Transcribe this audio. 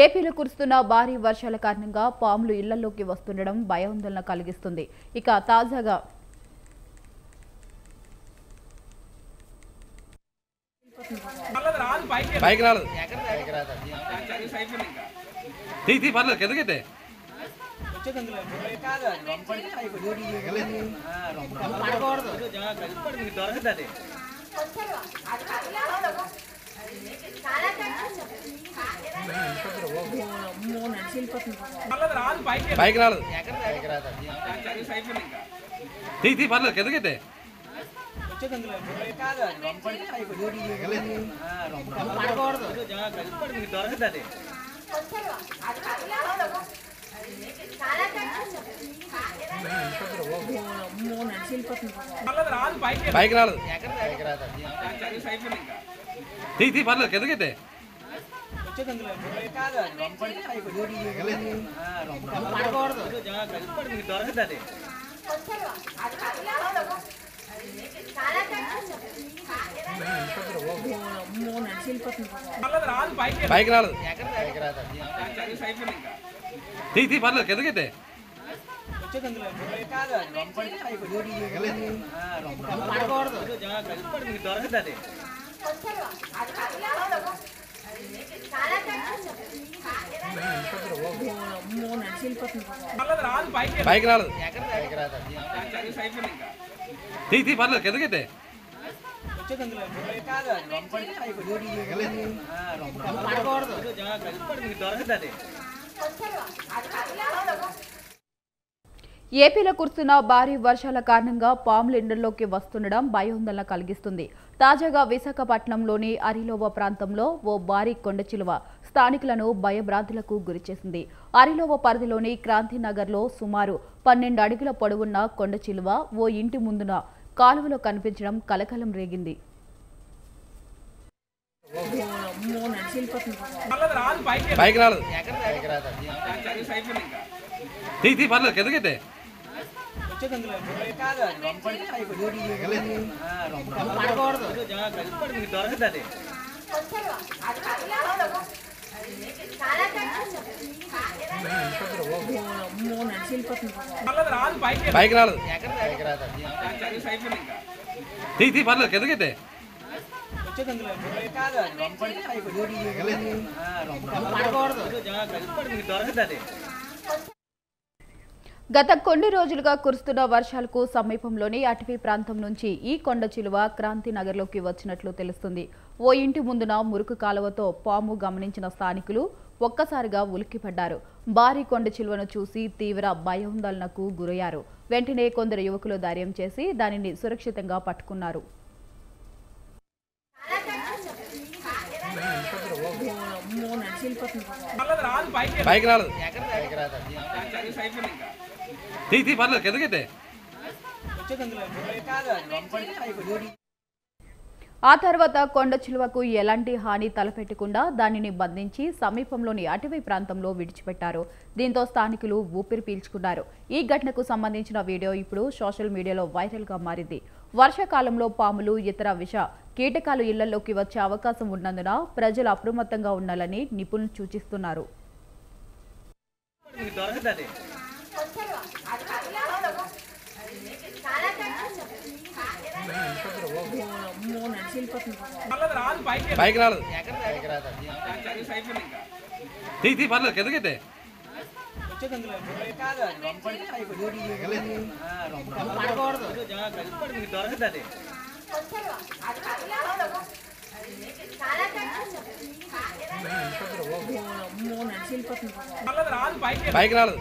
ఏపీలో కురుస్తున్న భారీ వర్షాల కారణంగా పాములు ఇళ్లలోకి వస్తుండడం భయాందోళన కలిగిస్తుంది. ఇక తాజాగా ఏపీలో కురుస్తున్న భారీ వర్షాల కారణంగా పాములు ఇళ్లలోకి వస్తుండడం భయాందోళన కలిగిస్తుంది. తాజాగా విశాఖపట్నంలోని అరిలోవ ప్రాంతంలో ఓ భారీ కొండచిలువ స్థానికులను భయభ్రాంతులకు గురిచేసింది. అరిలోవ పరిధిలోని క్రాంతినగర్లో సుమారు 12 అడుగుల పొడవున్న కొండచిలువ ఓ ఇంటి ముందున కాలువలో కనిపించడం కలకలం రేగింది. గత కొన్ని రోజులుగా కురుస్తున్న వర్షాలకు సమీపంలోని అటవీ ప్రాంతం నుంచి ఈ కొండ చిలువ క్రాంతినగర్లోకి వచ్చినట్లు తెలుస్తుంది. ఓ ఇంటి ముందున మురుకు కాలువతో పాము గమనించిన స్థానికులు ఒక్కసారిగా ఉలిక్కిపడ్డారు. భారీ కొండ చిలువను చూసి తీవ్ర భయాందోళనకు గురయ్యారు. వెంటనే కొందరు యువకులు ధైర్యం చేసి దానిని సురక్షితంగా పట్టుకున్నారు. ఆ తర్వాత కొండ చిలువకు ఎలాంటి హాని తలపెట్టకుండా దానిని బంధించి సమీపంలోని అటవీ ప్రాంతంలో విడిచిపెట్టారు. దీంతో స్థానికులు ఊపిరి పీల్చుకున్నారు. ఈ ఘటనకు సంబంధించిన వీడియో ఇప్పుడు సోషల్ మీడియాలో వైరల్ గా మారింది. వర్షాకాలంలో పాములు, ఇతర విష కీటకాలు ఇళ్లలోకి వచ్చే అవకాశం ఉన్నందున ప్రజలు అప్రమత్తంగా ఉండాలని నిపుణులు సూచిస్తున్నారు. బైక్ రాదు